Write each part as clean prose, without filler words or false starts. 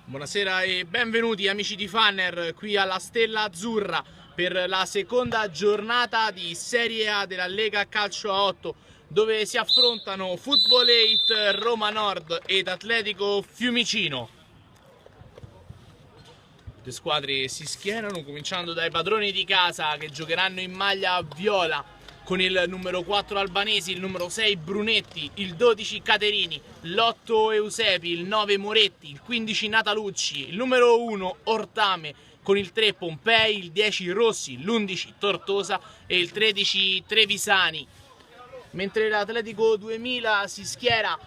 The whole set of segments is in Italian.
Buonasera e benvenuti amici di Fanner qui alla Stella Azzurra per la seconda giornata di Serie A della Lega Calcio a 8, dove si affrontano Football 8 Roma Nord ed Atletico Fiumicino. Le squadre si schierano cominciando dai padroni di casa che giocheranno in maglia viola con il numero 4 Albanesi, il numero 6 Brunetti, il 12 Caterini, l'8 Eusepi, il 9 Moretti, il 15 Natalucci, il numero 1 Ortame con il 3 Pompei, il 10 Rossi, l'11 Tortosa e il 13 Trevisani. Mentre l'Atletico 2000 si schiera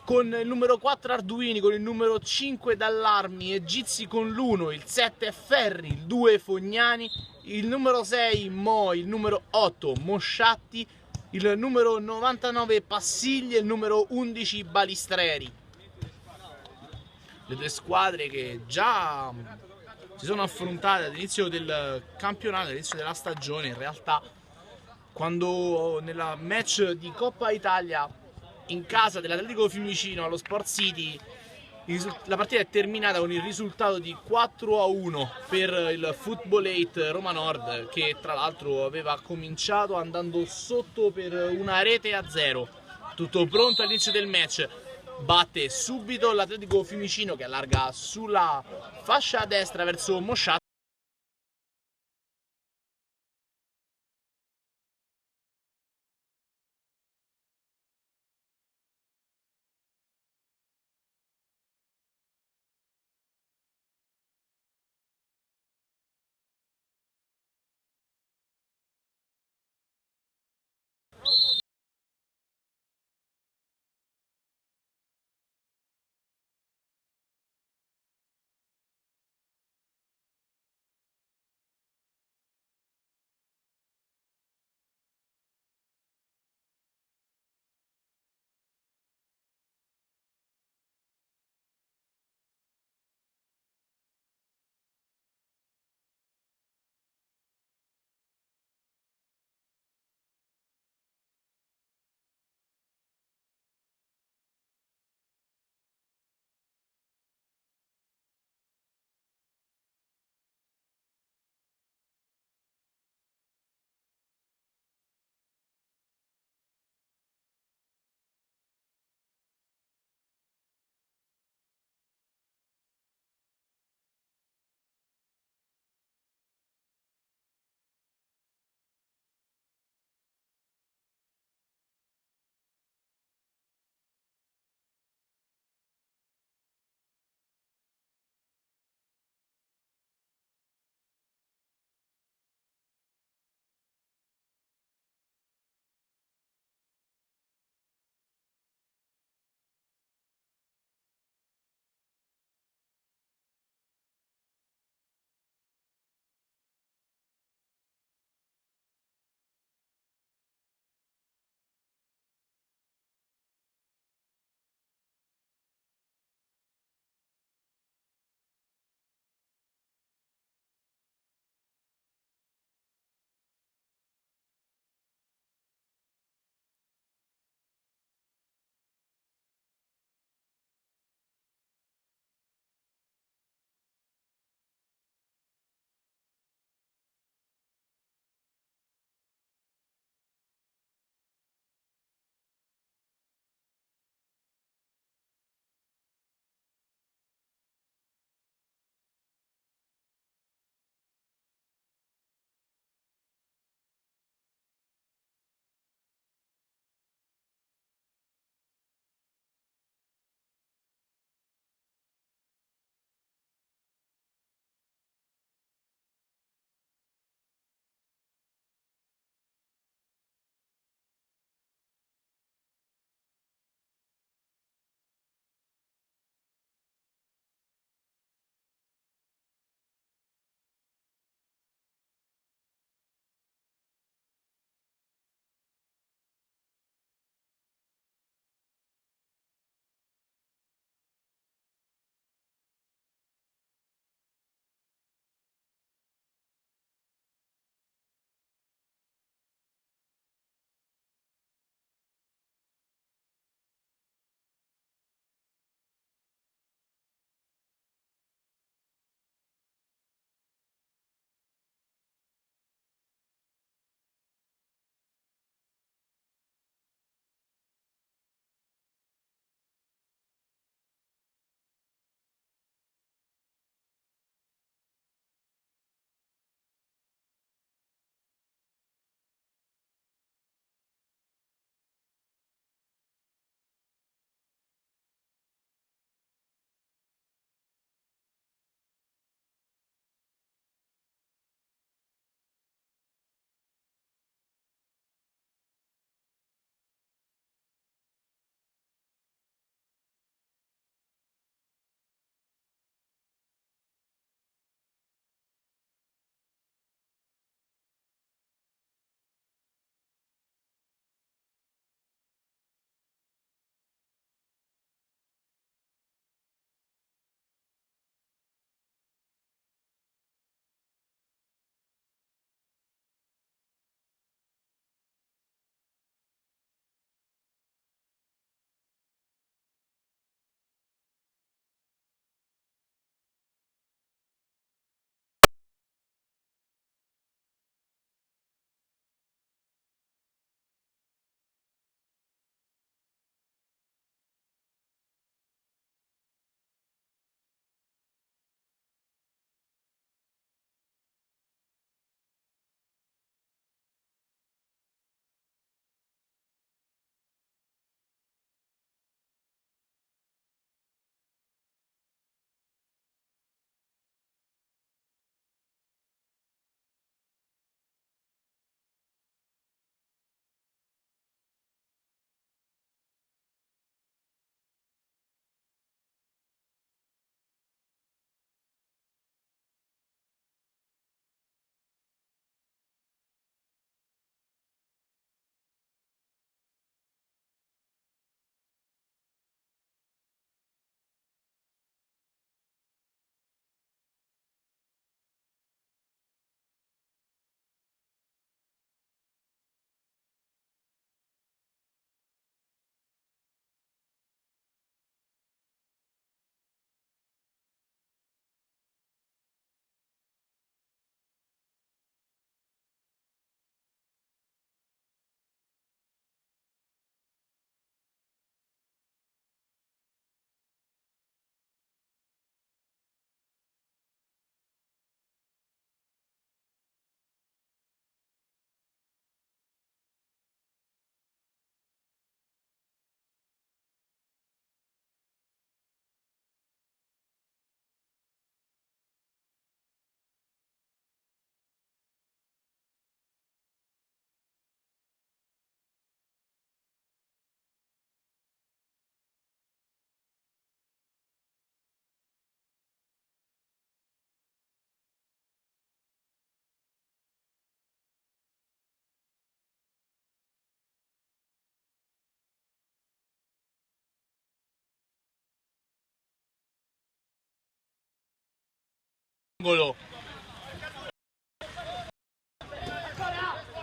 con il numero 4 Arduini, con il numero 5 Dallarmi e Gizzi con l'1, il 7 Ferri, il 2 Fognani, il numero 6 Mo, il numero 8 Mosciatti, il numero 99 Passigli e il numero 11 Balistreri. Le due squadre che già si sono affrontate all'inizio del campionato, all'inizio della stagione, in realtà quando nella match di Coppa Italia in casa dell'Atletico Fiumicino allo Sport City la partita è terminata con il risultato di 4-1 per il Football 8 Roma Nord, che tra l'altro aveva cominciato andando sotto per una rete a zero. Tutto pronto all'inizio del match, batte subito l'Atletico Fiumicino che allarga sulla fascia a destra verso Mosciati.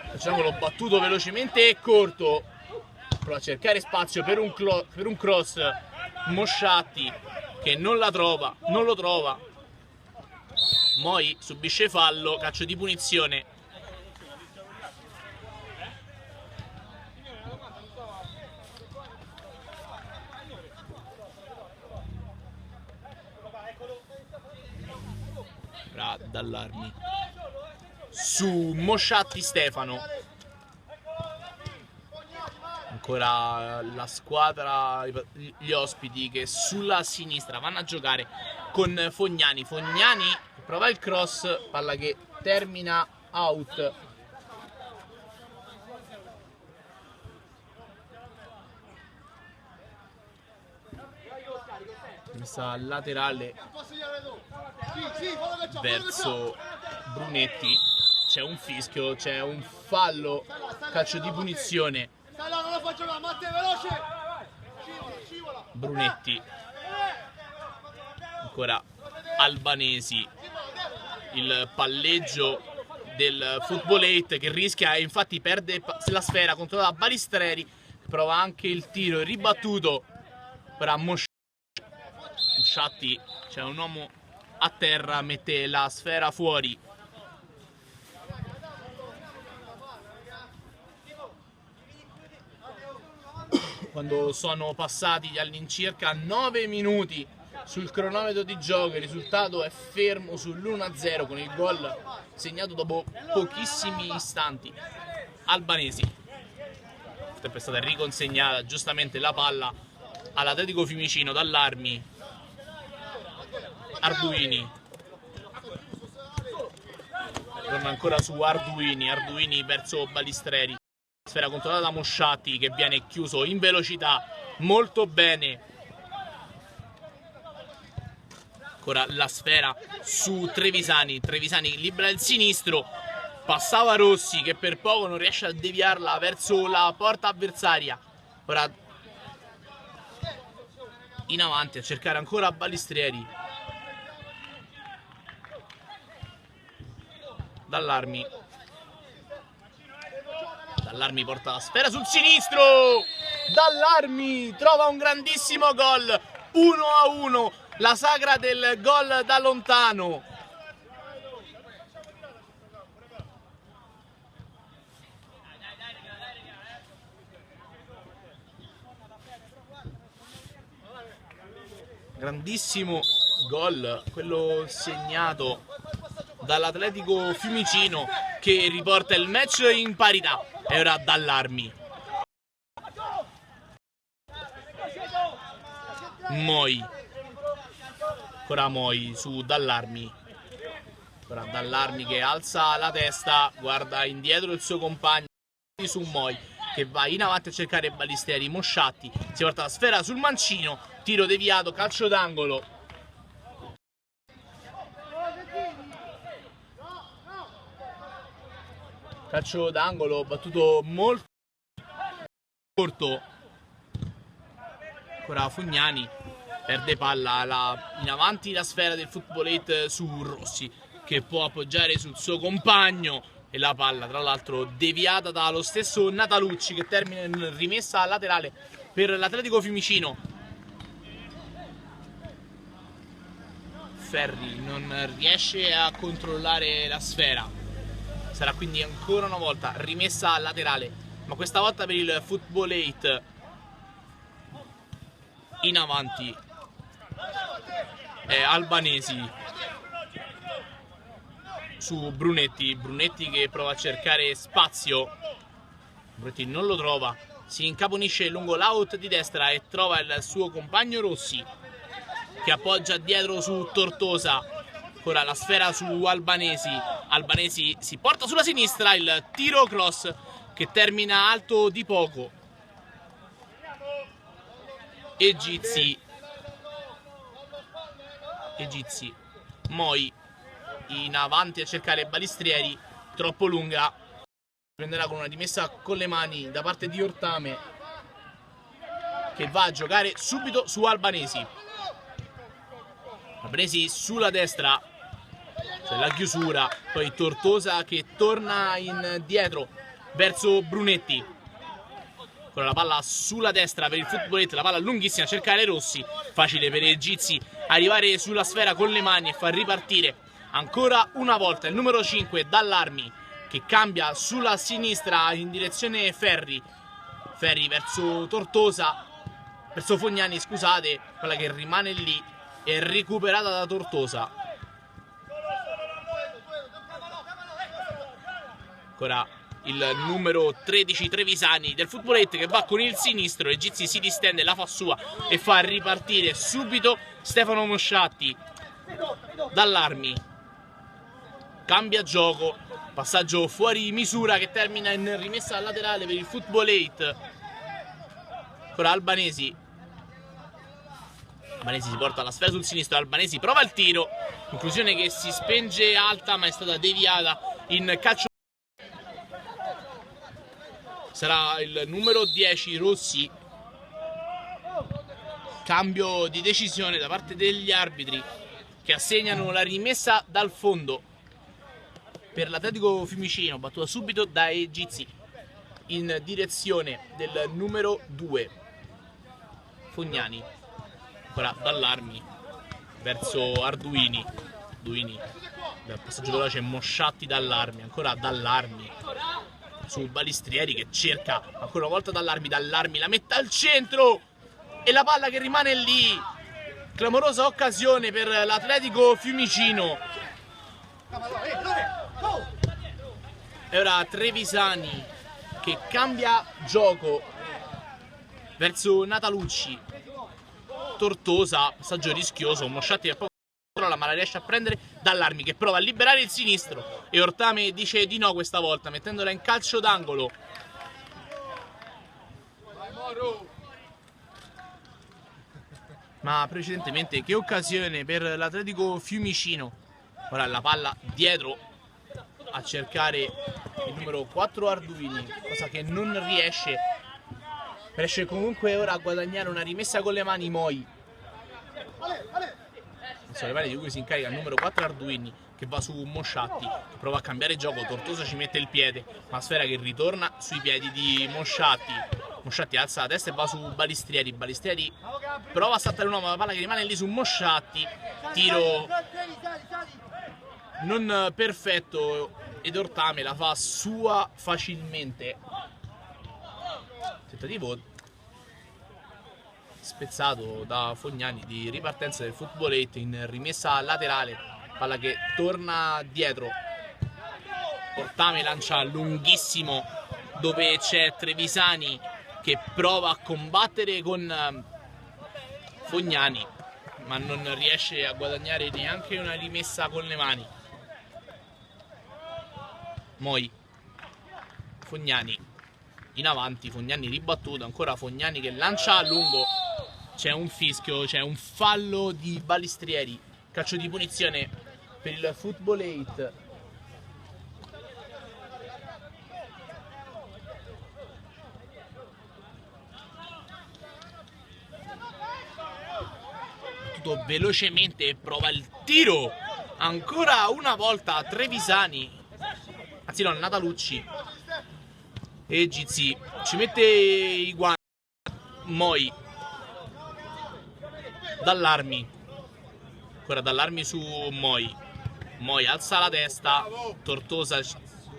Calciangolo battuto velocemente e corto, prova a cercare spazio per un cross. Mosciatti che non lo trova. Moi subisce fallo, calcio di punizione. Dall'Armi su Mosciatti Stefano. Ancora la squadra, gli ospiti che sulla sinistra vanno a giocare con Fognani. Fognani prova il cross, palla che termina out. Messa laterale verso Brunetti. C'è un fischio, c'è un fallo, calcio di punizione. Brunetti, ancora Albanesi, il palleggio del Football8 che rischia e infatti perde la sfera, controllata da Balistreri, prova anche il tiro ribattuto per Mosciatti. C'è un uomo a terra, mette la sfera fuori. Quando sono passati all'incirca 9 minuti sul cronometro di gioco, il risultato è fermo sull'1-0 con il gol segnato dopo pochissimi istanti. Albanesi, è stata riconsegnata giustamente la palla all'Atletico Fiumicino dall'Armi. Arduini torna ancora su Arduini verso Balistreri. Sfera controllata da Mosciatti che viene chiuso in velocità molto bene. Ancora la sfera su Trevisani libera il sinistro, passava Rossi che per poco non riesce a deviarla verso la porta avversaria. Ora in avanti a cercare ancora Balistreri. Dall'Armi porta la sfera sul sinistro. Dall'Armi trova un grandissimo gol, 1-1, la sagra del gol da lontano. Grandissimo gol quello segnato dall'Atletico Fiumicino che riporta il match in parità. E ora Dall'Armi. Moi. Ancora Moi su Dall'Armi. Ora Dall'Armi che alza la testa, guarda indietro il suo compagno su Moi che va in avanti a cercare Balistreri. Mosciatti si porta la sfera sul mancino, tiro deviato, calcio d'angolo. Calcio d'angolo battuto molto corto. Ancora Fognani perde palla in avanti la sfera del Football8 su Rossi che può appoggiare sul suo compagno e la palla tra l'altro deviata dallo stesso Natalucci che termina in rimessa laterale per l'Atletico Fiumicino. Ferri non riesce a controllare la sfera. Sarà quindi ancora una volta rimessa laterale, ma questa volta per il Football8. In avanti è Albanesi su Brunetti che prova a cercare spazio. Brunetti non lo trova, si incaponisce lungo l'out di destra e trova il suo compagno Rossi che appoggia dietro su Tortosa. Ora la sfera su Albanesi si porta sulla sinistra, il tiro cross che termina alto di poco. Egizi. Moi in avanti a cercare Balistrieri, troppo lunga, prenderà con una dimessa con le mani da parte di Ortame che va a giocare subito su Albanesi sulla destra. cioè la chiusura, poi Tortosa che torna indietro verso Brunetti, con la palla sulla destra per il Footballetto, la palla lunghissima a cercare Rossi, facile per il Gizzi arrivare sulla sfera con le mani e far ripartire ancora una volta il numero 5 Dallarmi, che cambia sulla sinistra in direzione Ferri verso Tortosa, verso Fognani, scusate, quella che rimane lì è recuperata da Tortosa. Ancora il numero 13 Trevisani del Footballetto che va con il sinistro e Gizzi si distende, la fa sua e fa ripartire subito Stefano Mosciatti. Dallarmi cambia gioco, passaggio fuori misura che termina in rimessa laterale per il Footballetto. Ancora Albanesi si porta la sfera sul sinistro, Albanesi prova il tiro, conclusione che si spenge alta ma è stata deviata in calcio. Sarà il numero 10 Rossi. Cambio di decisione da parte degli arbitri che assegnano la rimessa dal fondo per l'Atletico Fiumicino, battuta subito da Gizzi in direzione del numero 2 Fognani. Ancora Dallarmi verso Arduini. Dal passaggio veloce Mosciatti, Dallarmi, ancora Dallarmi su Balistrieri che cerca ancora una volta Dallarmi la mette al centro e la palla che rimane lì. Clamorosa occasione per l'Atletico Fiumicino. E ora Trevisani che cambia gioco verso Natalucci. Tortosa, passaggio rischioso, Mosciatti che poi ma la riesce a prendere. Dallarmi che prova a liberare il sinistro e Ortame dice di no questa volta, mettendola in calcio d'angolo. Ma precedentemente che occasione per l'Atletico Fiumicino. Ora la palla dietro a cercare il numero 4 Arduini, cosa che non riesce comunque ora a guadagnare una rimessa con le mani Moi. Le mani di cui si incarica il numero 4 Arduini che va su Mosciatti, che prova a cambiare gioco. Tortosa ci mette il piede, ma sfera che ritorna sui piedi di Mosciatti. Mosciatti alza la testa e va su Balistrieri. Balistrieri prova a saltare un uomo, la palla che rimane lì su Mosciatti. Tiro non perfetto ed Ortame la fa sua facilmente. Tentativo spezzato da Fognani di ripartenza del Footballetto in rimessa laterale, palla che torna dietro. Ortame lancia lunghissimo dove c'è Trevisani che prova a combattere con Fognani ma non riesce a guadagnare neanche una rimessa con le mani. Moi, Fognani in avanti, Fognani ribattuto, ancora Fognani che lancia a lungo. C'è un fischio, c'è un fallo di Balistrieri, calcio di punizione per il Footballetto. Tutto velocemente, prova il tiro, ancora una volta Trevisani, anzi no, Natalucci, e Gizzi ci mette i guanti. Moi, Dallarmi, ancora Dallarmi su Moi. Moi alza la testa, Tortosa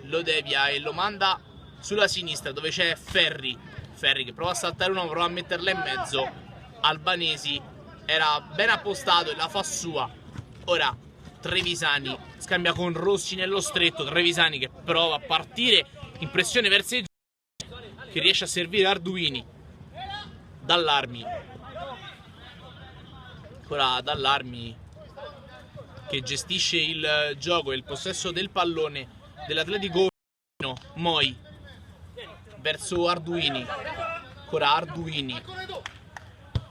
lo devia e lo manda sulla sinistra dove c'è Ferri che prova a saltare uno, prova a metterla in mezzo. Albanesi era ben appostato e la fa sua. Ora Trevisani scambia con Rossi nello stretto. Trevisani che prova a partire in pressione verso il che riesce a servire Arduini. Dallarmi, ancora Dallarmi che gestisce il gioco e il possesso del pallone dell'Atletico. Moi verso Arduini, ancora Arduini,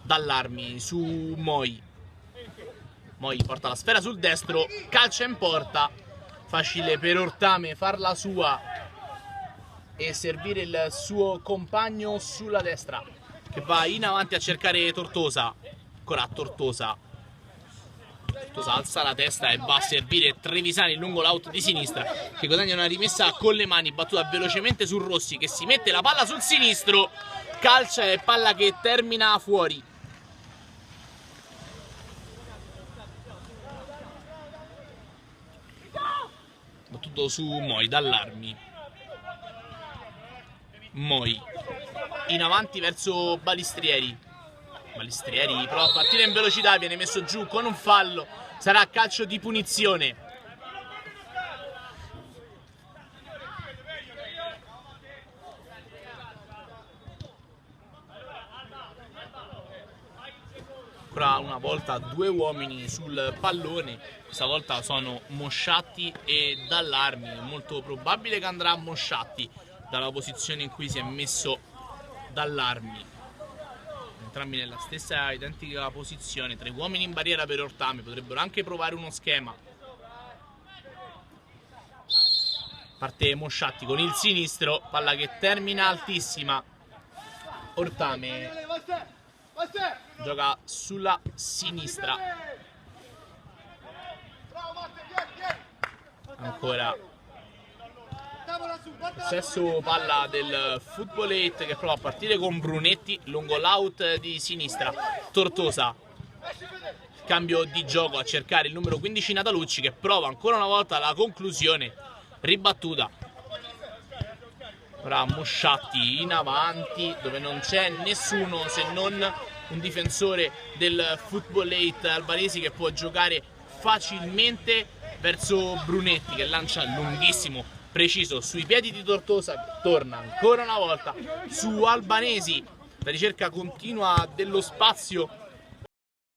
Dallarmi su Moi. Moi porta la sfera sul destro, calcia in porta, facile per Ortame farla sua e servire il suo compagno sulla destra che va in avanti a cercare Tortosa. Ancora Tortosa Tortosa alza la testa e va a servire Trevisani lungo l'out di sinistra, che guadagna una rimessa con le mani, battuta velocemente su Rossi, che si mette la palla sul sinistro, calcia e palla che termina fuori. Battuto su Moi, Dallarmi. Moi in avanti verso Balistrieri. Balistrieri prova a partire in velocità, viene messo giù con un fallo, sarà calcio di punizione. Ancora una volta due uomini sul pallone, questa volta sono Mosciatti e Dallarmi. È molto probabile che andrà Mosciatti dalla posizione in cui si è messo Dallarmi. Entrambi nella stessa identica posizione, tre uomini in barriera per Ortame, potrebbero anche provare uno schema. Parte Mosciatti con il sinistro, palla che termina altissima. Ortame gioca sulla sinistra. Ancora possesso palla del Football 8 che prova a partire con Brunetti lungo l'out di sinistra. Tortosa, cambio di gioco a cercare il numero 15 Natalucci, che prova ancora una volta la conclusione, ribattuta. Ora Mosciatti in avanti dove non c'è nessuno se non un difensore del Football 8 albanesi, che può giocare facilmente verso Brunetti, che lancia lunghissimo, preciso sui piedi di Tortosa, torna ancora una volta su Albanesi. La ricerca continua dello spazio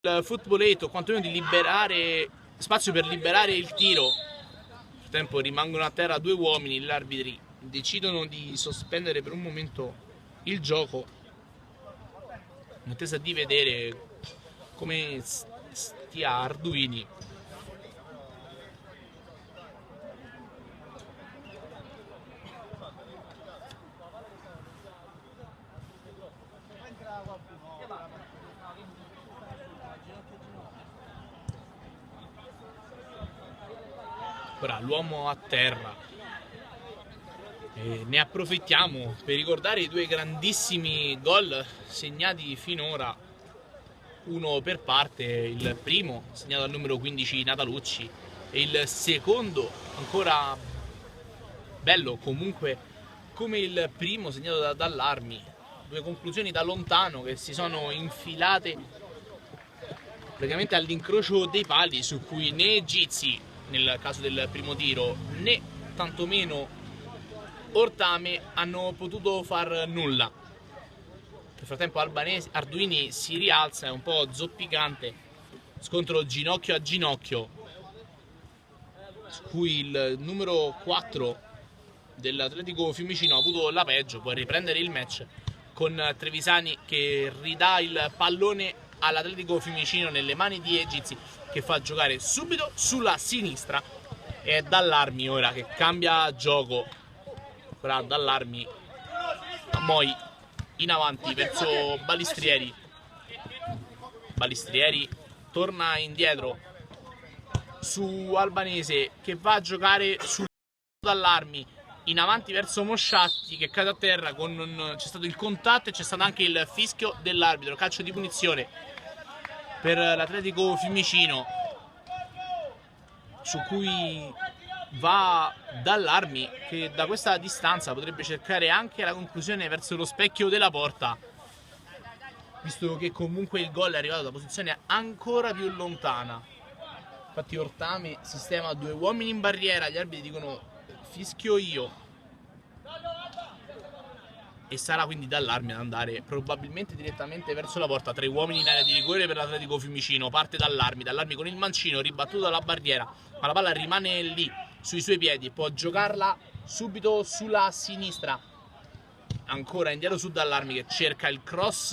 del Football 8, o quantomeno di liberare spazio per liberare il tiro. Nel frattempo rimangono a terra due uomini, gli arbitri decidono di sospendere per un momento il gioco in attesa di vedere come stia Arduini. Ora l'uomo a terra. E ne approfittiamo per ricordare i due grandissimi gol segnati finora, uno per parte, il primo segnato al numero 15 Natalucci e il secondo ancora bello comunque come il primo segnato da Dallarmi. Due conclusioni da lontano che si sono infilate praticamente all'incrocio dei pali, su cui né Gizzi nel caso del primo tiro né tantomeno Ortame hanno potuto far nulla. Nel frattempo Arduini si rialza, è un po' zoppicante, scontro ginocchio a ginocchio, su cui il numero 4 dell'Atletico Fiumicino ha avuto la peggio. Può riprendere il match con Trevisani che ridà il pallone all'Atletico Fiumicino nelle mani di Egizi, che fa giocare subito sulla sinistra. E è Dallarmi ora che cambia gioco. Ora Dallarmi, Moi in avanti verso Balistrieri. Balistrieri torna indietro su Albanese, che va a giocare su Dallarmi, in avanti verso Mosciatti, che cade a terra. C'è stato il contatto e c'è stato anche il fischio dell'arbitro, calcio di punizione per l'Atletico Fiumicino, su cui va Dallarmi, che da questa distanza potrebbe cercare anche la conclusione verso lo specchio della porta, visto che comunque il gol è arrivato da posizione ancora più lontana. Infatti Ortame sistema due uomini in barriera, gli arbitri dicono fischio io, e sarà quindi Dallarmi ad andare probabilmente direttamente verso la porta. Tre uomini in area di rigore per l'Atletico Fiumicino. Parte Dallarmi con il mancino, ribattuto dalla barriera, ma la palla rimane lì sui suoi piedi, può giocarla subito sulla sinistra. Ancora indietro su Dallarmi, che cerca il cross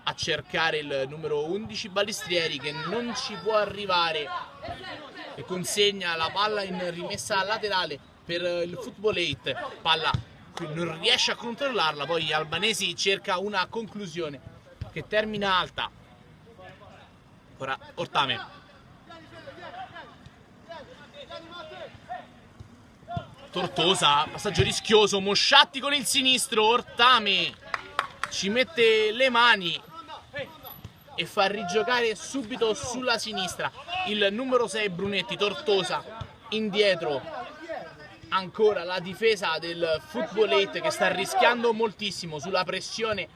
a cercare il numero 11 Balistrieri, che non ci può arrivare, e consegna la palla in rimessa laterale per il Football 8. Palla non riesce a controllarla, poi Albanesi cerca una conclusione che termina alta. Ora Ortame Tortosa, passaggio rischioso, Mosciatti con il sinistro, Ortame ci mette le mani e fa rigiocare subito sulla sinistra il numero 6 Brunetti. Tortosa indietro, ancora la difesa del Football 8 che sta rischiando moltissimo sulla pressione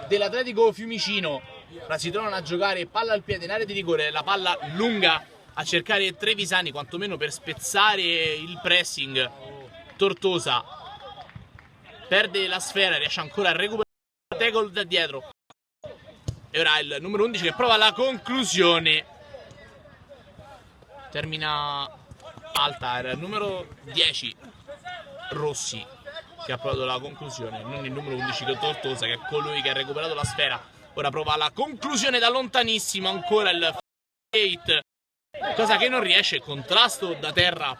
dell'Atletico Fiumicino. Ora si trovano a giocare palla al piede in area di rigore, la palla lunga a cercare Trevisani quantomeno per spezzare il pressing. Tortosa perde la sfera, riesce ancora a recuperare tackle da dietro. E ora il numero 11 che prova la conclusione. Termina alta, era il numero 10 Rossi che ha provato la conclusione, non il numero 11 che è Tortosa, che è colui che ha recuperato la sfera. Ora prova la conclusione da lontanissimo, ancora il 8, cosa che non riesce. Contrasto da terra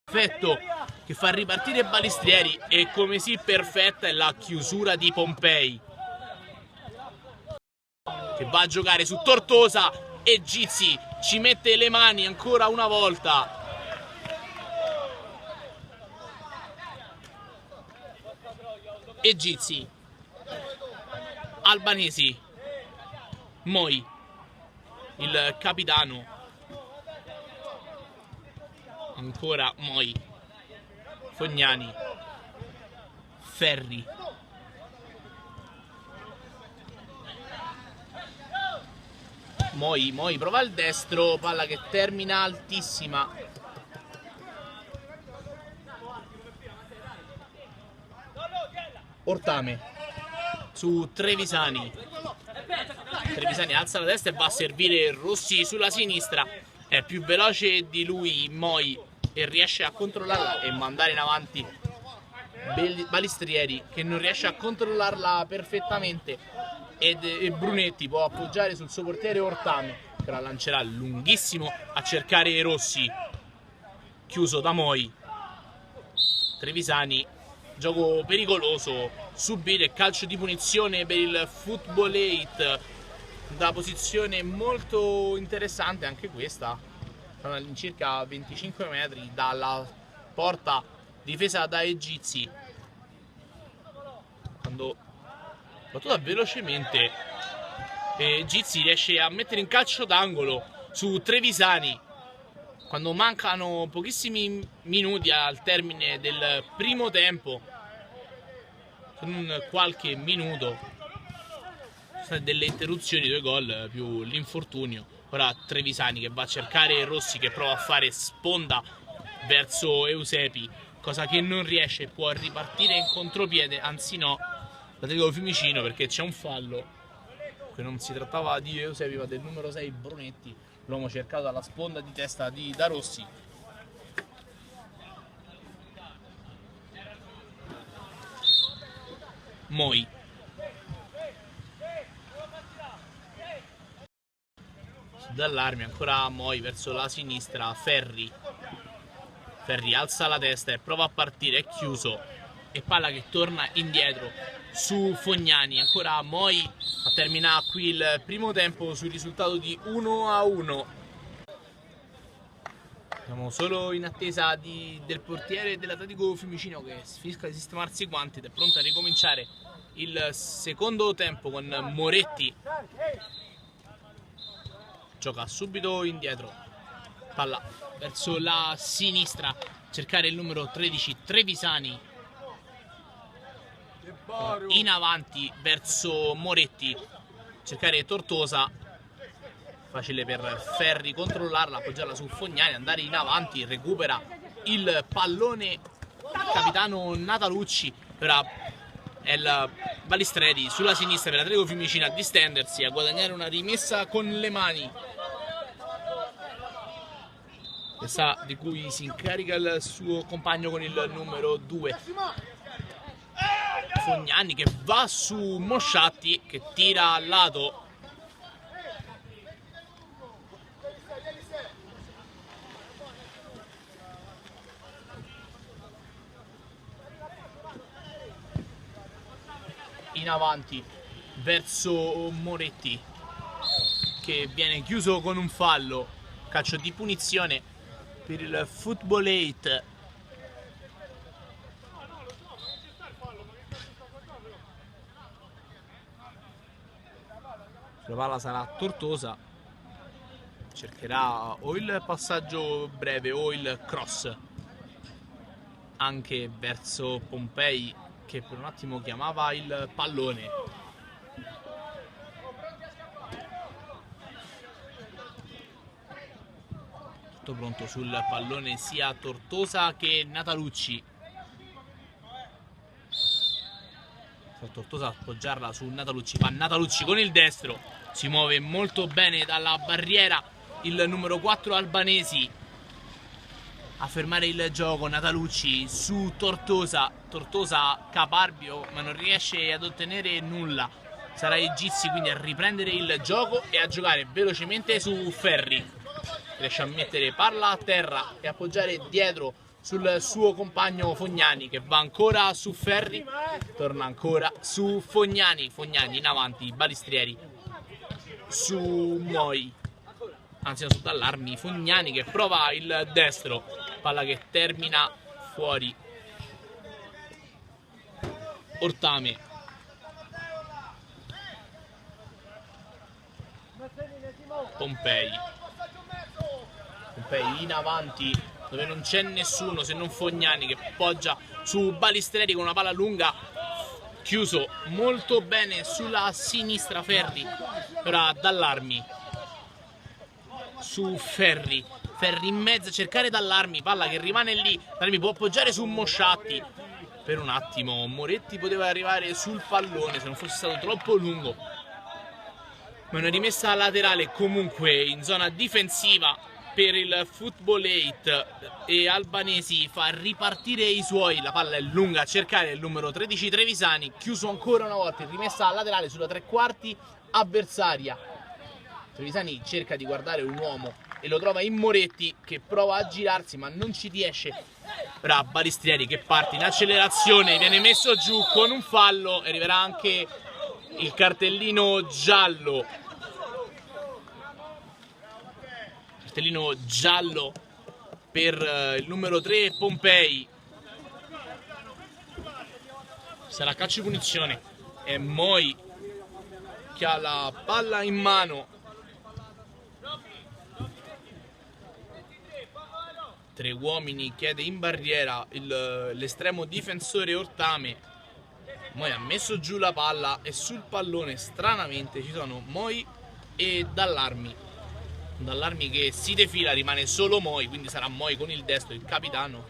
perfetto che fa ripartire Balistrieri, e come sì perfetta è la chiusura di Pompei che va a giocare su Tortosa, e Gizzi ci mette le mani ancora una volta. E Gizzi, Albanesi, Moi, il capitano, ancora Moi, Fognani, Ferri, Moi prova il destro, palla che termina altissima. Ortame su Trevisani. Trevisani alza la testa e va a servire Rossi sulla sinistra. È più veloce di lui Moi e riesce a controllarla e mandare in avanti Balistrieri, che non riesce a controllarla perfettamente, e Brunetti può appoggiare sul suo portiere Ortame, che la lancerà lunghissimo a cercare Rossi, chiuso da Moi. Trevisani, gioco pericoloso, subire calcio di punizione per il Football 8 da posizione molto interessante anche questa, all'incirca 25 metri dalla porta difesa da Egizi. Quando battuta velocemente, Gizzi riesce a mettere in calcio d'angolo su Trevisani quando mancano pochissimi minuti al termine del primo tempo. Con qualche minuto sono state delle interruzioni, 2 gol più l'infortunio. Ora Trevisani che va a cercare Rossi, che prova a fare sponda verso Eusepi, cosa che non riesce, può ripartire in contropiede, anzi no, l'Atletico Fiumicino, perché c'è un fallo, che non si trattava di Eusepi ma del numero 6 Brunetti, l'uomo cercato dalla sponda di testa da Rossi. Moi, dall'armi ancora Moi verso la sinistra. Ferri alza la testa e prova a partire, è chiuso, e palla che torna indietro su Fognani. Ancora Moi a terminare qui il primo tempo sul risultato di 1-1. Siamo solo in attesa del portiere dell'Atletico Fiumicino che finisca di sistemarsi i guanti ed è pronto a ricominciare il secondo tempo con Moretti. Gioca subito indietro, palla verso la sinistra, cercare il numero 13 Trevisani, in avanti verso Moretti, cercare Tortosa, facile per Ferri controllarla, appoggiarla su Fognani, andare in avanti, recupera il pallone il capitano Natalucci. Ora è il Balistreri sulla sinistra per l'Atletico Fiumicino a distendersi, a guadagnare una rimessa con le mani, questa di cui si incarica il suo compagno con il numero 2 Fognani, che va su Mosciatti, che tira al lato. In avanti verso Moretti, che viene chiuso con un fallo, calcio di punizione per il Football 8. La palla sarà Tortosa, cercherà o il passaggio breve o il cross anche verso Pompei, che per un attimo chiamava il pallone. Tutto pronto sul pallone sia Tortosa che Natalucci. Tortosa appoggiarla su Natalucci, va Natalucci con il destro, si muove molto bene dalla barriera il numero 4 Albanesi a fermare il gioco. Natalucci su Tortosa, Tortosa caparbio ma non riesce ad ottenere nulla, sarà Egizi quindi a riprendere il gioco e a giocare velocemente su Ferri, riesce a mettere palla a terra e appoggiare dietro sul suo compagno Fognani, che va ancora su Ferri, torna ancora su Fognani, Fognani in avanti, Balistrieri su Moi, anzi su Dallarmi, Fognani che prova il destro, palla che termina fuori, Ortame, Pompei in avanti dove non c'è nessuno se non Fognani, che poggia su Balistreri con una palla lunga, chiuso molto bene sulla sinistra Ferri. Ora Dallarmi su Ferri, Ferri in mezzo a cercare Dallarmi, palla che rimane lì, Dallarmi può appoggiare su Mosciatti, per un attimo Moretti poteva arrivare sul pallone se non fosse stato troppo lungo, ma una rimessa laterale comunque in zona difensiva per il Football 8 e Albanesi fa ripartire i suoi, la palla è lunga a cercare il numero 13 Trevisani, chiuso ancora una volta, rimessa laterale sulla tre quarti avversaria. Trevisani cerca di guardare un uomo e lo trova in Moretti che prova a girarsi ma non ci riesce. Ora Balistrieri che parte in accelerazione, viene messo giù con un fallo e arriverà anche il cartellino giallo. Giallo per il numero 3 Pompei. Sarà calcio di punizione e Moi che ha la palla in mano. 3 uomini, chiede in barriera l'estremo difensore Ortame. Moi ha messo giù la palla e sul pallone stranamente ci sono Moi e Dallarmi. Dallarmi che si defila, rimane solo Moi, quindi sarà Moi con il destro, il capitano,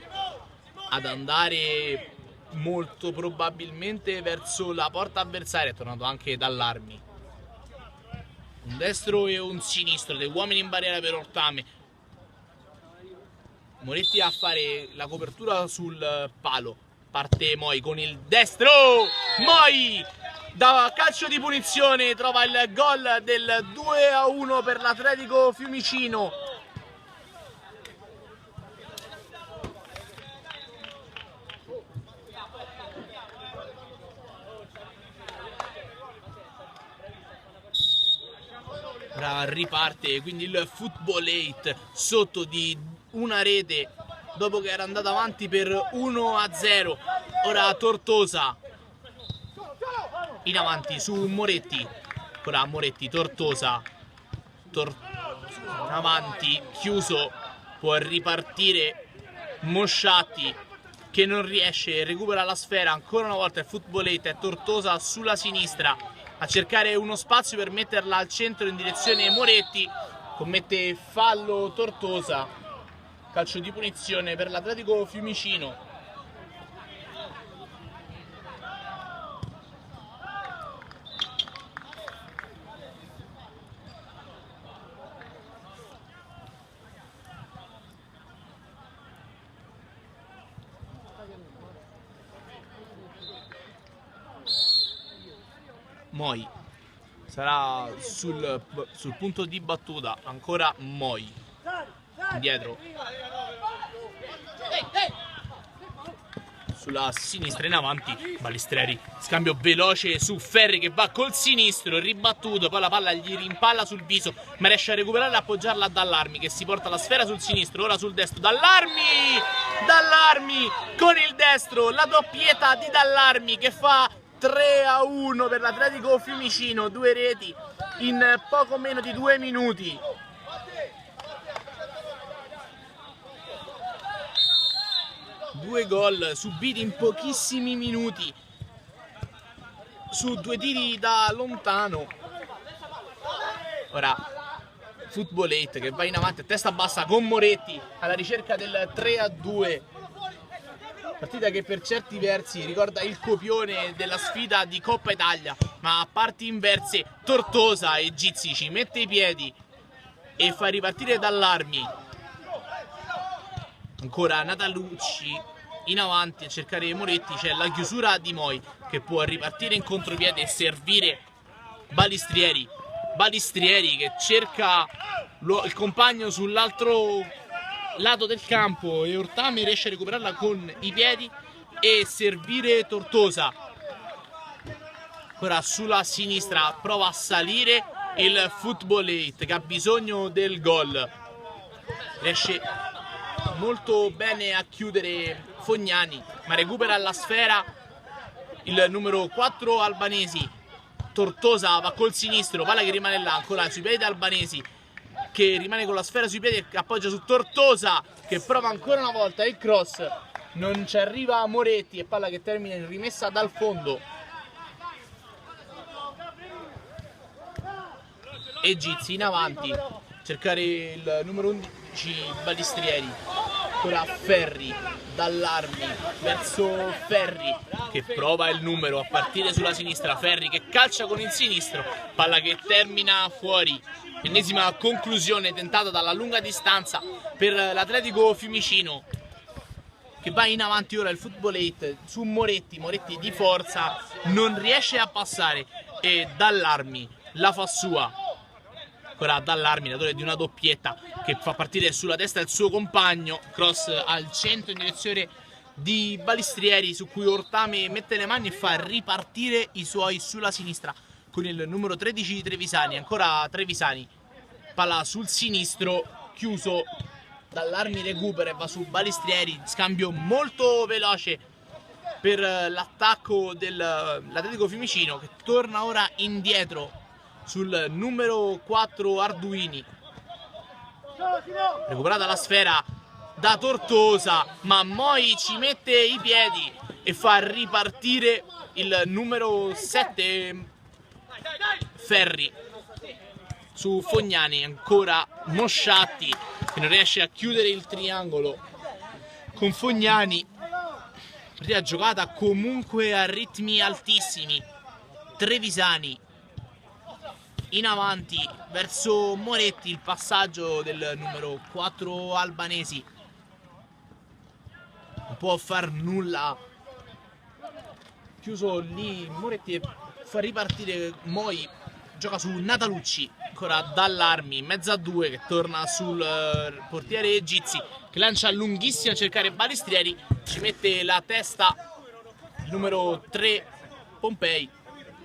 ad andare molto probabilmente verso la porta avversaria. È tornato anche Dallarmi, un destro e un sinistro, dei uomini in barriera per Ortame. Moretti a fare la copertura sul palo, parte Moi con il destro, Moi da calcio di punizione trova il gol del 2-1 per l'Atletico Fiumicino. Ora riparte quindi il Football 8 sotto di una rete dopo che era andato avanti per 1-0. Ora Tortosa in avanti su Moretti, ora Moretti, Tortosa in avanti, chiuso, può ripartire Mosciatti che non riesce, recupera la sfera, ancora una volta il Football 8 è Tortosa sulla sinistra a cercare uno spazio per metterla al centro in direzione Moretti, commette fallo Tortosa, calcio di punizione per l'Atletico Fiumicino. Moi sarà sul punto di battuta, ancora Moi indietro sulla sinistra in avanti Balistreri, scambio veloce su Ferri che va col sinistro, ribattuto, poi la palla gli rimpalla sul viso ma riesce a recuperarla e appoggiarla a Dallarmi che si porta la sfera sul sinistro, ora sul destro Dallarmi con il destro, la doppietta di Dallarmi che fa 3-1 per l'Atletico Fiumicino, 2 reti in poco meno di 2 minuti. Due gol subiti in pochissimi minuti su 2 tiri da lontano. Ora Football 8 che va in avanti a testa bassa con Moretti alla ricerca del 3-2. Partita che per certi versi ricorda il copione della sfida di Coppa Italia, ma a parti inverse Tortosa e Gizzi ci mette i piedi e fa ripartire Dallarmi. Ancora Natalucci in avanti a cercare Moretti, c'è la chiusura di Moi che può ripartire in contropiede e servire Balistrieri. Balistrieri che cerca il compagno sull'altro lato del campo e Ortame riesce a recuperarla con i piedi e servire Tortosa. Ora sulla sinistra prova a salire il Football 8 che ha bisogno del gol. Riesce molto bene a chiudere Fognani, ma recupera la sfera il numero 4 Albanesi. Tortosa va col sinistro, palla che rimane là, ancora sui piedi Albanesi che rimane con la sfera sui piedi e appoggia su Tortosa che prova ancora una volta il cross, non ci arriva Moretti e palla che termina in rimessa dal fondo. E Gizzi in avanti, cercare il numero 11 Balistrieri, ancora Ferri, Dallarmi verso Ferri che prova il numero a partire sulla sinistra, Ferri che calcia con il sinistro, palla che termina fuori. Ennesima conclusione tentata dalla lunga distanza per l'Atletico Fiumicino che va in avanti ora il Football 8 su Moretti. Moretti di forza non riesce a passare e Dallarmi la fa sua. Ancora Dallarmi, datore di una doppietta che fa partire sulla testa il suo compagno, cross al centro in direzione di Balistrieri su cui Ortame mette le mani e fa ripartire i suoi sulla sinistra con il numero 13 Trevisani. Ancora Trevisani, palla sul sinistro, chiuso, Dallarmi recupera e va su Balistrieri, scambio molto veloce per l'attacco dell'Atletico Fiumicino che torna ora indietro sul numero 4 Arduini. Recuperata la sfera da Tortosa, ma Moi ci mette i piedi e fa ripartire il numero 7 Ferri su Fognani. Ancora Mosciatti che non riesce a chiudere il triangolo con Fognani. Partita giocata comunque a ritmi altissimi. Trevisani in avanti verso Moretti, il passaggio del numero 4 Albanesi non può far nulla, chiuso lì Moretti fa ripartire Moi, gioca su Natalucci, ancora Dallarmi in mezzo a due che torna sul portiere Gizzi che lancia lunghissimo a cercare Balistrieri, ci mette la testa il numero 3 Pompei,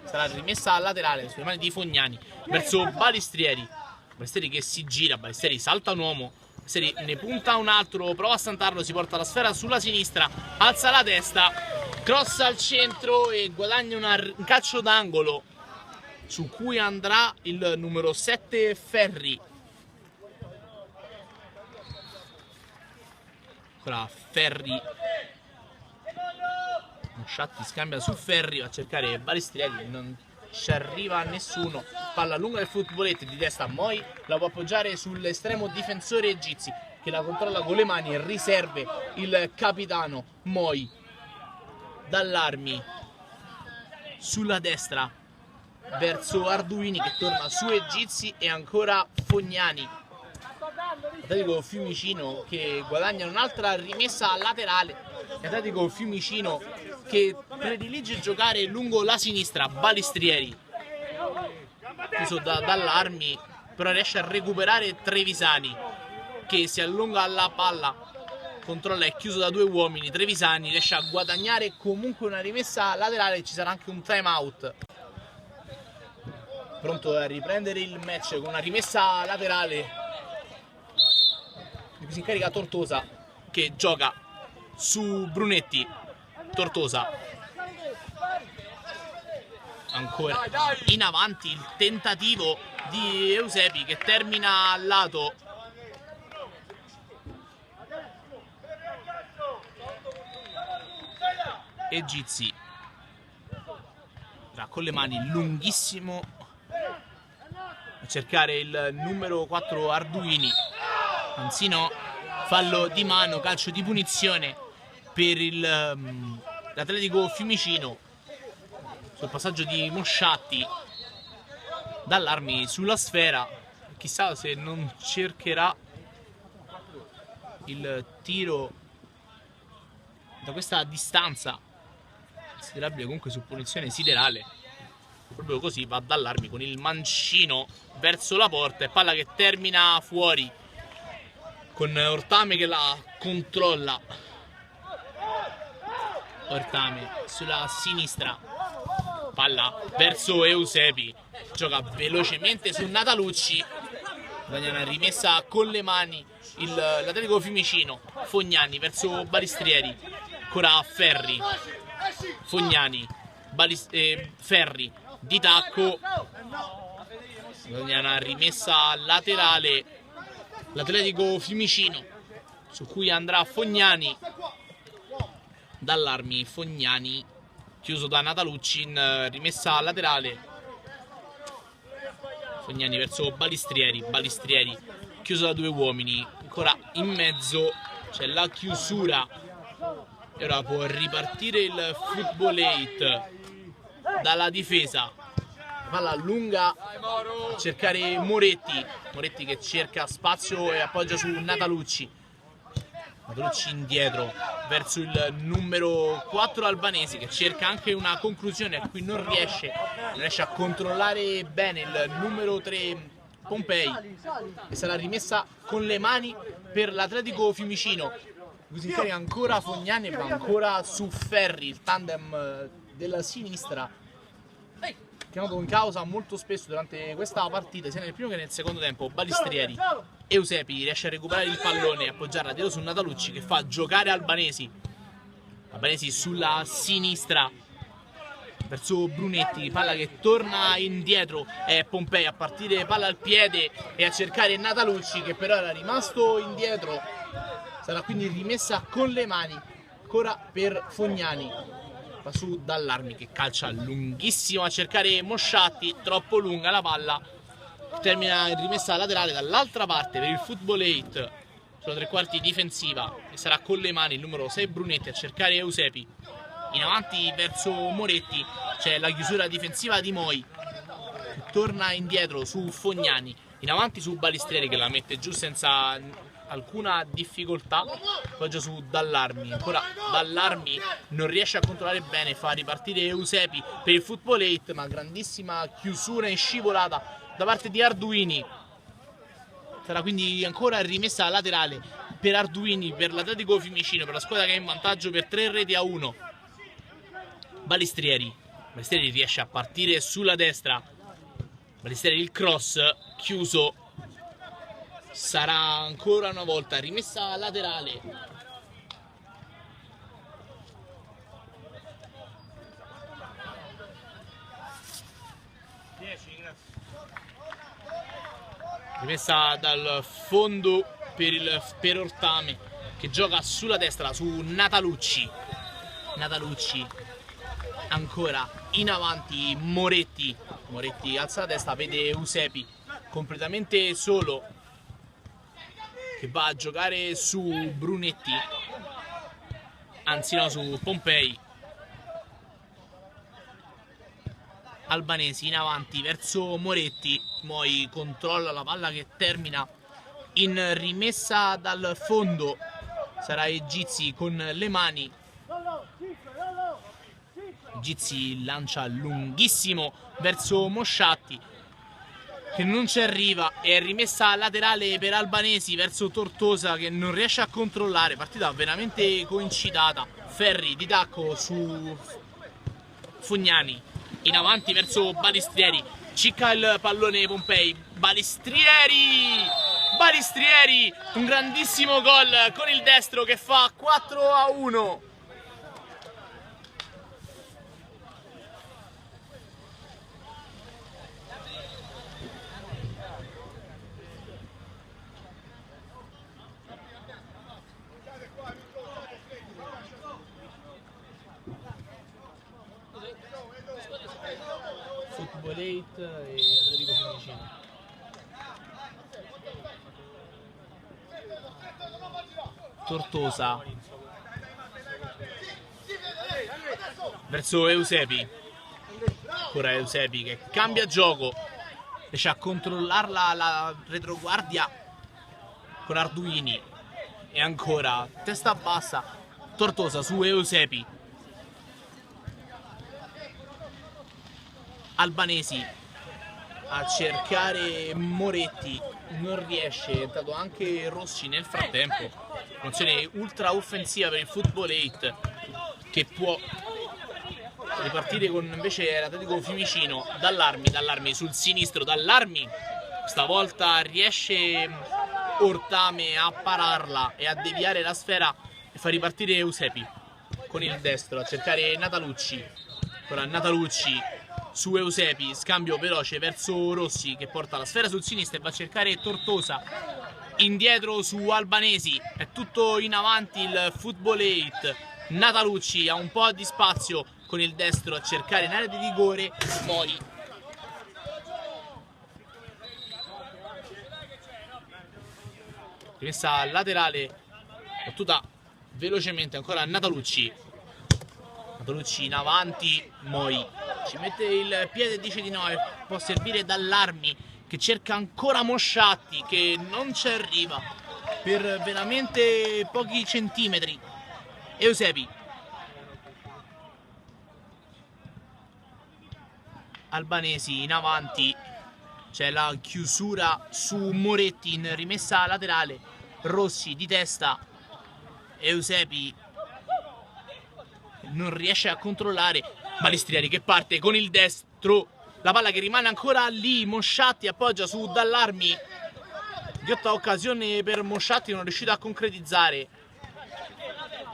sarà rimessa al laterale sulle mani di Fognani verso Balistrieri. Balistrieri che si gira, Balistrieri salta un uomo, Balistrieri ne punta un altro, prova a stantarlo, si porta la sfera sulla sinistra, alza la testa, cross al centro e guadagna un calcio d'angolo su cui andrà il numero 7 Ferri. Ora Ferri, Mosciatti scambia su Ferri, va a cercare Balistrieri, non ci arriva nessuno, palla lunga del Footballetto di testa Moi, la può appoggiare sull'estremo difensore Gizzi che la controlla con le mani e riserve il capitano Moi. Dallarmi sulla destra verso Arduini che torna su Gizzi e ancora Fognani. Atletico Fiumicino che guadagna un'altra rimessa laterale, Atletico Fiumicino che predilige giocare lungo la sinistra, Balistrieri chiuso da Dallarmi, però riesce a recuperare Trevisani che si allunga alla palla, controlla, è chiuso da due uomini, Trevisani riesce a guadagnare comunque una rimessa laterale, ci sarà anche un time out. Pronto a riprendere il match con una rimessa laterale di cui si incarica Tortosa che gioca su Brunetti. Tortosa ancora in avanti il tentativo di Eusebi che termina al lato. E Gizzi con le mani, lunghissimo, a cercare il numero 4 Arduini, anzi no, fallo di mano, calcio di punizione per l'Atletico Fiumicino sul passaggio di Mosciatti. Dallarmi sulla sfera, chissà se non cercherà il tiro da questa distanza considerabile, comunque su punizione siderale. Proprio così va Dallarmi con il mancino verso la porta e palla che termina fuori con Ortame che la controlla. Ortame sulla sinistra, palla verso Eusebi, gioca velocemente su Natalucci, una rimessa con le mani l'Atletico Fiumicino. Fognani verso Balistrieri, ancora Ferri, Fognani, Ferri di tacco, una rimessa laterale l'Atletico Fiumicino su cui andrà Fognani. Dallarmi, Fognani chiuso da Natalucci in rimessa laterale. Fognani verso Balistrieri, Balistrieri chiuso da due uomini, ancora in mezzo c'è la chiusura e ora può ripartire il Football 8 dalla difesa. Palla lunga a cercare Moretti, Moretti che cerca spazio e appoggia su Natalucci. Natalucci indietro verso il numero 4 Albanesi che cerca anche una conclusione a cui non riesce a controllare bene il numero 3 Pompei, e sarà rimessa con le mani per l'Atletico Fiumicino. Così carica ancora Fognani, ma ancora su Ferri, il tandem della sinistra chiamato in causa molto spesso durante questa partita, sia nel primo che nel secondo tempo. Balistrieri, Eusebi riesce a recuperare il pallone e appoggiarla dietro su Natalucci che fa giocare Albanesi. Albanesi sulla sinistra verso Brunetti, palla che torna indietro, è Pompei a partire, palla al piede e a cercare Natalucci che però era rimasto indietro. Sarà quindi rimessa con le mani ancora per Fognani. Va su Dallarmi che calcia lunghissimo a cercare Mosciatti, troppo lunga la palla, termina in rimessa laterale dall'altra parte per il Football 8 sulla tre quarti difensiva, e sarà con le mani il numero 6 Brunetti a cercare Eusebi. In avanti verso Moretti c'è la chiusura difensiva di Moi che torna indietro su Fognani, in avanti su Balistrieri che la mette giù senza alcuna difficoltà, appoggia su Dallarmi, ancora Dallarmi non riesce a controllare bene, fa ripartire Eusebi per il Football 8, ma grandissima chiusura in scivolata da parte di Arduini. Sarà quindi ancora rimessa laterale per Arduini, per l'Atletico Fiumicino, per la squadra che è in vantaggio per 3-1. Balistrieri riesce a partire sulla destra, Balistrieri il cross chiuso. Sarà ancora una volta rimessa laterale. Rimessa dal fondo per Ortame che gioca sulla destra su Natalucci. Natalucci ancora in avanti Moretti. Moretti alza la testa, vede Eusebi completamente solo che va a giocare su Brunetti, anzi no, su Pompei. Albanesi in avanti verso Moretti, Moi controlla la palla che termina in rimessa dal fondo. Sarà Gizzi con le mani. Gizzi lancia lunghissimo verso Mosciatti che non ci arriva, e è rimessa laterale per Albanesi verso Tortosa che non riesce a controllare. Partita veramente coincidata. Ferri di tacco su Fognani, in avanti verso Balistrieri, cicca il pallone Pompei. Balistrieri, un grandissimo gol con il destro che fa 4-1. State e Atletico Fiumicino. Tortosa verso Eusebi. Ancora Eusebi che cambia gioco, riesce a controllarla la retroguardia con Arduini. E ancora testa bassa Tortosa su Eusebi. Albanesi a cercare Moretti, non riesce. È entrato anche Rossi nel frattempo. Funzione ultra offensiva per il Football 8 che può ripartire con invece l'Atletico Fiumicino. Dallarmi sul sinistro, Dallarmi stavolta riesce Ortame a pararla e a deviare la sfera e fa ripartire Eusebi con il destro a cercare Natalucci. Ora Natalucci su Eusebi, scambio veloce verso Rossi che porta la sfera sul sinistro e va a cercare Tortosa. Indietro su Albanesi, è tutto in avanti il Football 8. Natalucci ha un po' di spazio con il destro a cercare in area di rigore Mori. Rimessa laterale, battuta velocemente ancora Natalucci. Natalucci in avanti, Moi ci mette il piede e dice di no, e può servire Dallarmi che cerca ancora Mosciatti che non ci arriva per veramente pochi centimetri. Eusebi, Albanesi in avanti, c'è la chiusura su Moretti in rimessa laterale, Rossi di testa, Eusebi non riesce a controllare, Balistrieri che parte con il destro, la palla che rimane ancora lì, Mosciatti appoggia su Dallarmi, ghiotta occasione per Mosciatti, non è riuscito a concretizzare.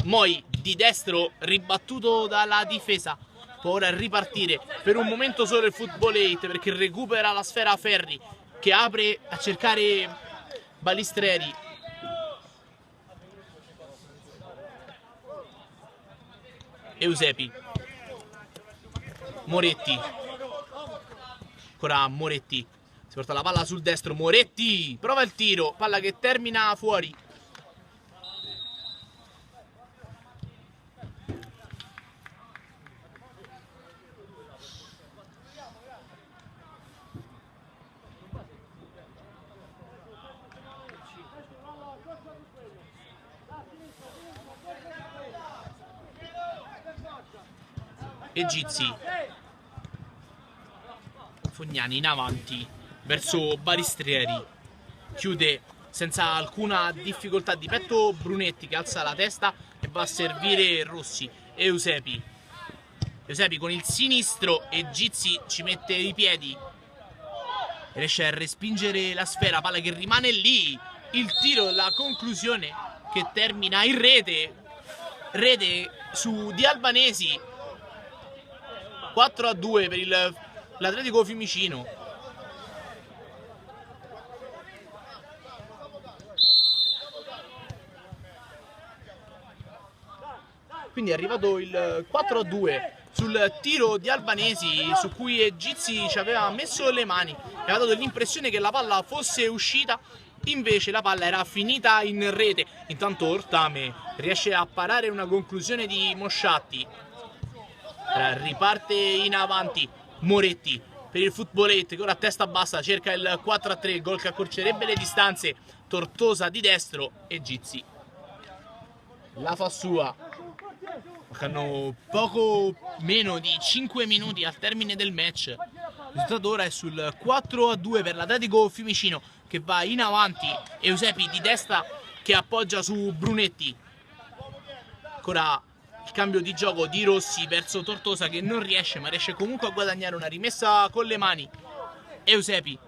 Moi di destro ribattuto dalla difesa, può ora ripartire per un momento solo il Football 8 perché recupera la sfera Ferri che apre a cercare Balistreri. Eusebi, Moretti, ancora Moretti, si porta la palla sul destro, Moretti prova il tiro, palla che termina fuori. Egizi, Fognani in avanti verso Balistrieri, chiude senza alcuna difficoltà di petto Brunetti che alza la testa e va a servire Rossi. Eusebi con il sinistro, Egizi ci mette i piedi, riesce a respingere la sfera, palla che rimane lì, il tiro, la conclusione che termina in rete su di Albanesi. 4-2 per l'Atletico Fiumicino. Quindi è arrivato il 4-2 sul tiro di Albanesi su cui Egizi ci aveva messo le mani, aveva dato l'impressione che la palla fosse uscita, invece la palla era finita in rete. Intanto Ortame riesce a parare una conclusione di Mosciatti. Riparte in avanti Moretti per il Football 8 che ora a testa bassa cerca il 4-3, gol che accorcerebbe le distanze. Tortosa di destro, Egizi la fa sua. Mancano poco meno di 5 minuti al termine del match. Il risultato ora è sul 4-2 per l'Atletico Fiumicino che va in avanti. Eusebi di testa che appoggia su Brunetti. Ancora il cambio di gioco di Rossi verso Tortosa che non riesce, ma riesce comunque a guadagnare una rimessa con le mani. Eusebi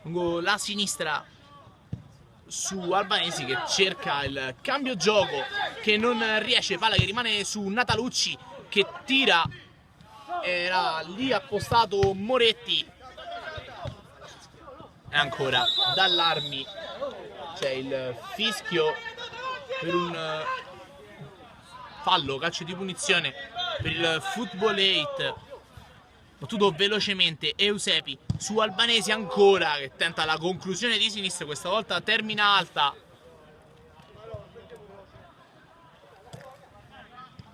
lungo la sinistra su Albanesi che cerca il cambio gioco che non riesce, palla che rimane su Natalucci che tira, era lì appostato Moretti. E ancora Dallarmi, c'è il fischio per un fallo, calcio di punizione per il Football 8. battuto velocemente Eusebi su Albanesi ancora, che tenta la conclusione di sinistra, questa volta termina alta.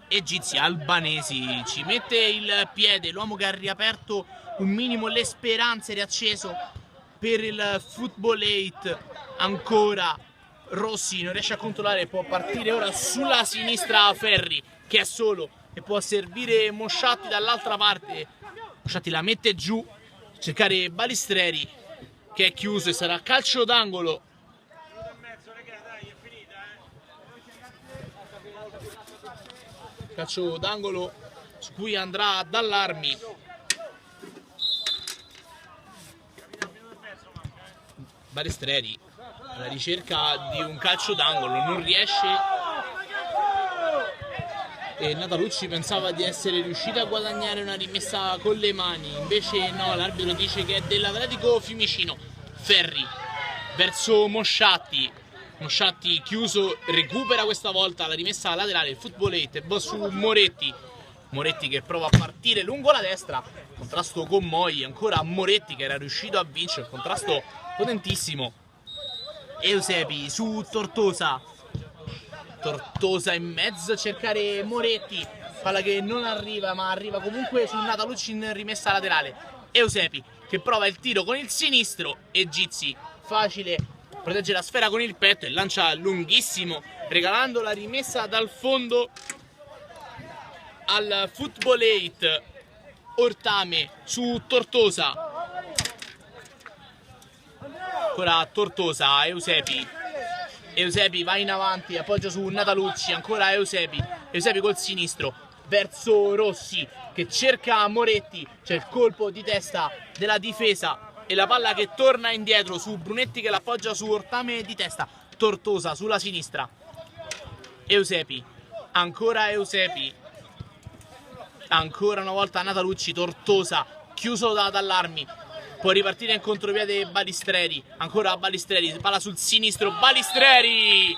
E Gizzi, Albanesi ci mette il piede, l'uomo che ha riaperto un minimo le speranze, riacceso per il Football 8. Ancora Rossi non riesce a controllare, può partire ora sulla sinistra Ferri, che è solo e può servire Mosciatti dall'altra parte. Mosciatti la mette giù, cercare Balistreri, che è chiuso e sarà calcio d'angolo. Calcio d'angolo su cui andrà Dallarmi. Balistreri alla ricerca di un calcio d'angolo, non riesce, e Natalucci pensava di essere riuscito a guadagnare una rimessa con le mani, invece no, l'arbitro dice che è dell'Atletico Fiumicino. Ferri verso Mosciatti, Mosciatti chiuso, recupera questa volta la rimessa laterale, il Football 8 su Moretti. Moretti che prova a partire lungo la destra, contrasto con Moi, ancora Moretti che era riuscito a vincere, contrasto potentissimo. Eusebi su Tortosa, Tortosa in mezzo a cercare Moretti, palla che non arriva ma arriva comunque su Natalucci in rimessa laterale. Eusebi che prova il tiro con il sinistro e Gizzi facile protegge la sfera con il petto e lancia lunghissimo, regalando la rimessa dal fondo al Football 8. Ortame su Tortosa, ancora Tortosa, Eusebi va in avanti, appoggia su Natalucci, ancora Eusebi col sinistro verso Rossi che cerca Moretti, c'è il colpo di testa della difesa e la palla che torna indietro su Brunetti che l'appoggia su Ortame di testa. Tortosa sulla sinistra, Eusebi, ancora Eusebi, ancora una volta Natalucci, Tortosa chiuso da Dallarmi, può ripartire in contropiede Balistreri, ancora Balistreri, palla sul sinistro, Balistreri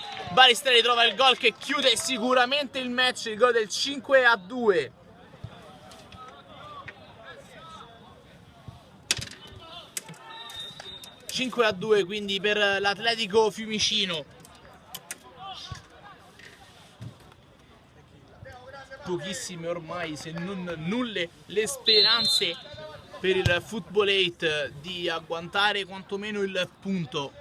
trova il gol che chiude sicuramente il match, il gol del 5-2. Quindi per l'Atletico Fiumicino. Pochissime ormai, se non nulle, le speranze per il Football 8 di agguantare quantomeno il punto.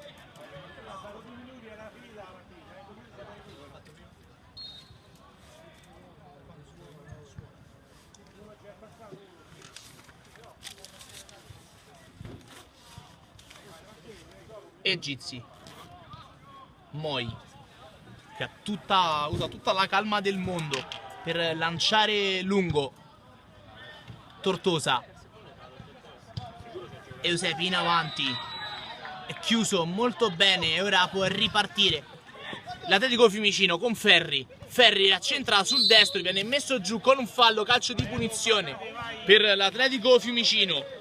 E Gizzi, Moi che usa tutta la calma del mondo per lanciare lungo. Tortosa, Eusebi in avanti, è chiuso molto bene e ora può ripartire l'Atletico Fiumicino con Ferri accentra sul destro, viene messo giù con un fallo, calcio di punizione per l'Atletico Fiumicino.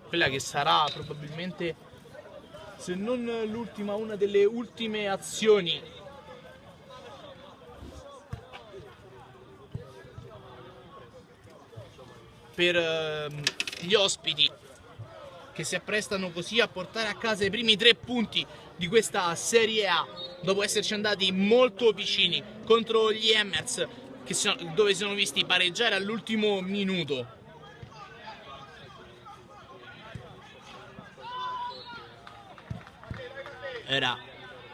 Quella che sarà probabilmente, se non l'ultima, una delle ultime azioni per gli ospiti, che si apprestano così a portare a casa i primi 3 punti di questa Serie A dopo esserci andati molto vicini contro gli Emmers, dove si sono visti pareggiare all'ultimo minuto. Era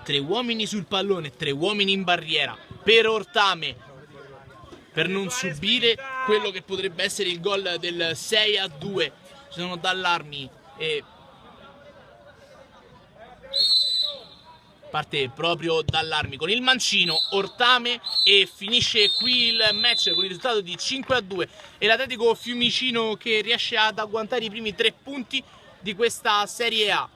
3 uomini sul pallone, 3 uomini in barriera per Ortame, per non subire quello che potrebbe essere il gol del 6-2. Ci sono Dallarmi e parte proprio Dallarmi con il mancino, Ortame, e finisce qui il match con il risultato di 5-2 e l'Atletico Fiumicino che riesce ad agguantare i primi 3 punti di questa Serie A.